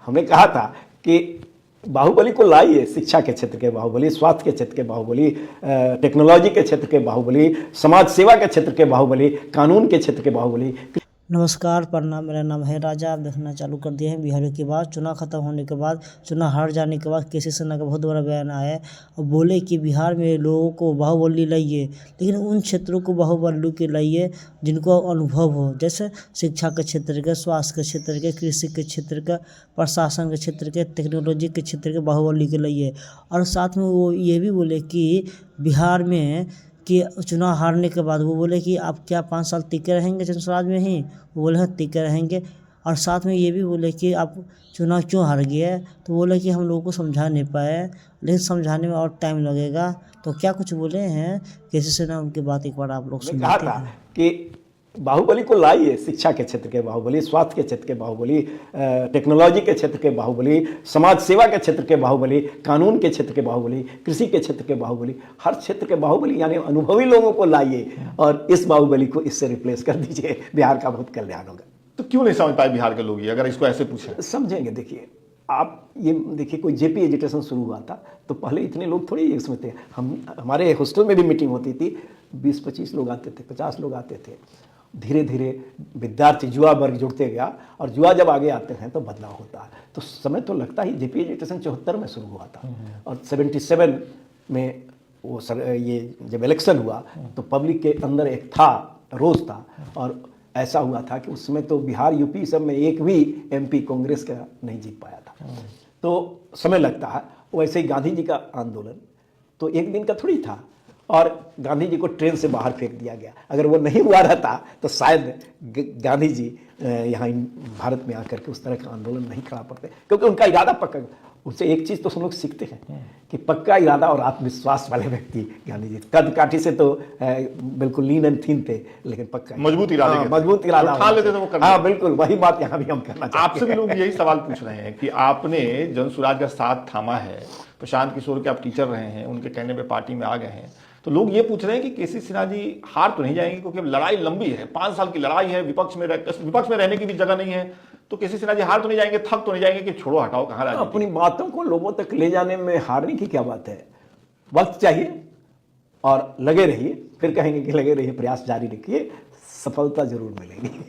हमने कहा था कि बाहुबली को लाइए, शिक्षा के क्षेत्र के बाहुबली, स्वास्थ्य के क्षेत्र के बाहुबली, टेक्नोलॉजी के क्षेत्र के बाहुबली, समाज सेवा के क्षेत्र के बाहुबली, कानून के क्षेत्र के बाहुबली। नमस्कार, प्रणाम। मेरा नाम है राजा। आप देखना चालू कर दिए हैं। बिहार के बाद चुनाव खत्म होने के बाद, चुनाव हार जाने के बाद केसी शर्मा का बहुत बड़ा बयान आया है और बोले कि बिहार में लोगों को बाहुबली लाइए, लेकिन उन क्षेत्रों को बाहुबली के लाइए जिनको अनुभव हो, जैसे शिक्षा के क्षेत्र के, स्वास्थ्य के क्षेत्र के, कृषि के क्षेत्र के, प्रशासन के क्षेत्र के, टेक्नोलॉजी के क्षेत्र के बाहुबली के लाइए। और साथ में वो ये भी बोले कि बिहार में कि चुनाव हारने के बाद वो बोले कि आप क्या 5 साल टिके रहेंगे जनसुराज में ही? वो बोले हाँ टिके रहेंगे। और साथ में ये भी बोले कि आप चुनाव क्यों हार गए? तो बोले कि हम लोगों को समझा नहीं पाए, लेकिन समझाने में और टाइम लगेगा। तो क्या कुछ बोले हैं कैसे से ना, उनकी बात एक बार आप लोग सुन कहा था कि बाहुबली को लाइए, शिक्षा के क्षेत्र के बाहुबली, स्वास्थ्य के क्षेत्र के बाहुबली, टेक्नोलॉजी के क्षेत्र के बाहुबली, समाज सेवा के क्षेत्र के बाहुबली, कानून के क्षेत्र के बाहुबली, कृषि के क्षेत्र के बाहुबली, हर क्षेत्र के बाहुबली, यानी अनुभवी लोगों को लाइए और इस बाहुबली को इससे रिप्लेस कर दीजिए। बिहार का बहुत कल्याण होगा। तो क्यों नहीं समझ पाए बिहार के लोग ये, अगर इसको ऐसे पूछे? समझेंगे। देखिए, आप ये देखिए, कोई जेपी एजुटेशन शुरू हुआ था तो पहले इतने लोग थोड़ी इसमें थे। हमारे हॉस्टल में भी मीटिंग होती थी, 20-25 लोग आते थे, 50 लोग आते थे। धीरे धीरे विद्यार्थी, युवा वर्ग जुड़ते गया और युवा जब आगे आते हैं तो बदलाव होता है। तो समय तो लगता ही। जेपी एजुटेशन 74 में शुरू हुआ था और 77 में वो ये जब इलेक्शन हुआ तो पब्लिक के अंदर एक था, रोष था। और ऐसा हुआ था कि उसमें तो बिहार, यूपी सब में एक भी एमपी कांग्रेस का नहीं जीत पाया था। तो समय लगता है। वैसे ही गांधी जी का आंदोलन तो एक दिन का थोड़ी था और गांधी जी को ट्रेन से बाहर फेंक दिया गया। अगर वो नहीं हुआ रहता तो शायद गांधी जी यहाँ भारत में आकर के उस तरह का आंदोलन नहीं खड़ा पड़ते, क्योंकि उनका इरादा पक्का। उनसे एक चीज़ तो हम लोग सीखते हैं कि पक्का इरादा और आत्मविश्वास वाले व्यक्ति गांधी जी। कद काठी से तो बिल्कुल लीन एंड थीन थे, लेकिन पक्का मजबूत इरादा, मजबूत इरादा उठा लेते थे वो करना। हाँ बिल्कुल, वही बात यहाँ भी हम करना चाहते हैं। आपसे भी लोग यही सवाल पूछ रहे हैं कि आपने जनसुराज का साथ थामा है, प्रशांत किशोर के आप टीचर रहे हैं, उनके कहने पे पार्टी में आ गए हैं, तो लोग ये पूछ रहे हैं कि केसी सिन्हा जी हार तो नहीं जाएंगे, क्योंकि अब लड़ाई लंबी है, 5 साल की लड़ाई है, विपक्ष में रहने की भी जगह नहीं है। तो केसी सिन्हा जी हार तो नहीं जाएंगे, थक तो नहीं जाएंगे कि छोड़ो हटाओ कहाँ राजनीति? अपनी बातों को लोगों तक ले जाने में हारने की क्या बात है? वक्त चाहिए और लगे रहिए। फिर कहेंगे कि लगे रहिए, प्रयास जारी रखिए, सफलता जरूर मिलेगी।